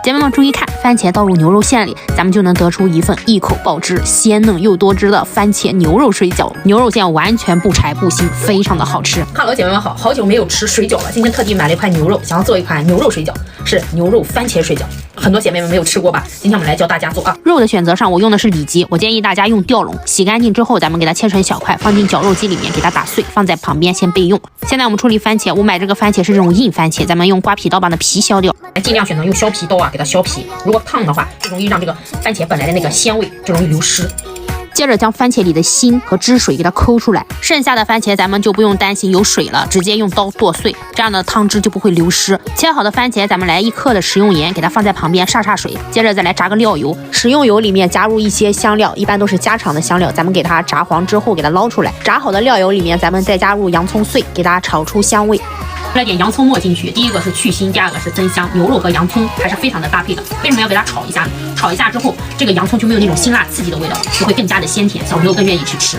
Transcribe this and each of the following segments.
姐妹们注意看，番茄倒入牛肉馅里，咱们就能得出一份一口爆汁、鲜嫩又多汁的番茄牛肉水饺。牛肉馅完全不柴不腥，非常的好吃。Hello， 姐妹们好，好久没有吃水饺了，今天特地买了一块牛肉，想要做一款牛肉水饺，是牛肉番茄水饺。很多姐妹们没有吃过吧？今天我们来教大家做啊。肉的选择上，我用的是里脊，我建议大家用吊笼，洗干净之后，咱们给它切成小块，放进绞肉机里面，给它打碎，放在旁边先备用。现在我们处理番茄，我买这个番茄是这种硬番茄，咱们用刮皮刀把那皮削掉，尽量选择用削皮刀啊，给它削皮。如果烫的话，就容易让这个番茄本来的那个鲜味就容易流失。接着将番茄里的芯和汁水给它抠出来，剩下的番茄咱们就不用担心有水了，直接用刀剁碎，这样的汤汁就不会流失。切好的番茄，咱们来1克的食用盐，给它放在旁边煞水。接着再来炸个料油，食用油里面加入一些香料，一般都是家常的香料，咱们给它炸黄之后给它捞出来。炸好的料油里面，咱们再加入洋葱碎，给它炒出香味。来点洋葱末进去，第一个是去腥，第二个是增香。牛肉和洋葱还是非常的搭配的。为什么要给它炒一下呢？炒一下之后，这个洋葱就没有那种辛辣刺激的味道，就会更加的鲜甜，小朋友更愿意去吃。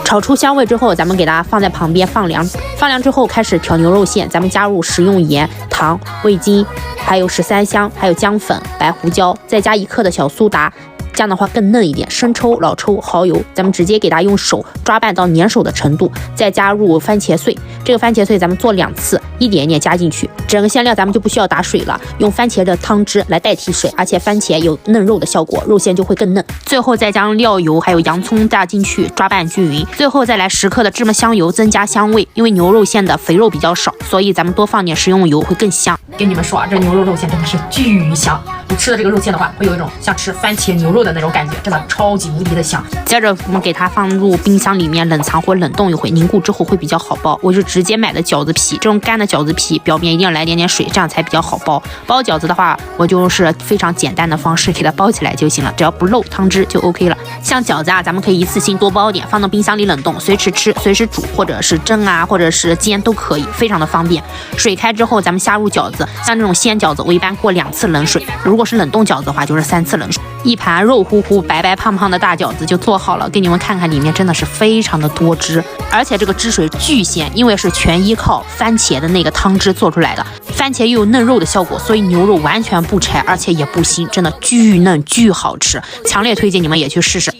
炒出香味之后，咱们给它放在旁边放凉。放凉之后开始调牛肉馅，咱们加入食用盐、糖、味精，还有13香，还有姜粉、白胡椒，再加1克的小苏打。这样的话更嫩一点，生抽、老抽、蚝油，咱们直接给它用手抓拌到粘手的程度，再加入番茄碎。这个番茄碎咱们做2次，一点一点加进去。整个馅料咱们就不需要打水了，用番茄的汤汁来代替水，而且番茄有嫩肉的效果，肉馅就会更嫩。最后再将料油还有洋葱加进去，抓拌均匀。最后再来10克的芝麻香油，增加香味。因为牛肉馅的肥肉比较少，所以咱们多放点食用油会更香。跟你们说啊，这牛肉肉馅真的是巨香。你吃的这个肉馅的话，会有一种像吃番茄牛肉的那种感觉，真的超级无敌的香。接着我们给它放入冰箱里面冷藏或冷冻一会，凝固之后会比较好包。我就直接买的饺子皮，这种干的饺子皮表面一定要来点水，这样才比较好包。包饺子的话，我就是非常简单的方式给它包起来就行了，只要不漏汤汁就 OK 了。像饺子啊，咱们可以一次性多包点，放到冰箱里冷冻，随时吃，随时煮，或者是蒸啊，或者是煎都可以，非常的方便。水开之后，咱们下入饺子，像这种鲜饺子，我一般过2次冷水。如果是冷冻饺子的话，就是3次冷水。一盘肉乎乎、白白胖胖的大饺子就做好了，给你们看看，里面真的是非常的多汁，而且这个汁水巨鲜，因为是全依靠番茄的那个汤汁做出来的。番茄又有嫩肉的效果，所以牛肉完全不柴，而且也不腥，真的巨嫩巨好吃，强烈推荐你们也去试试。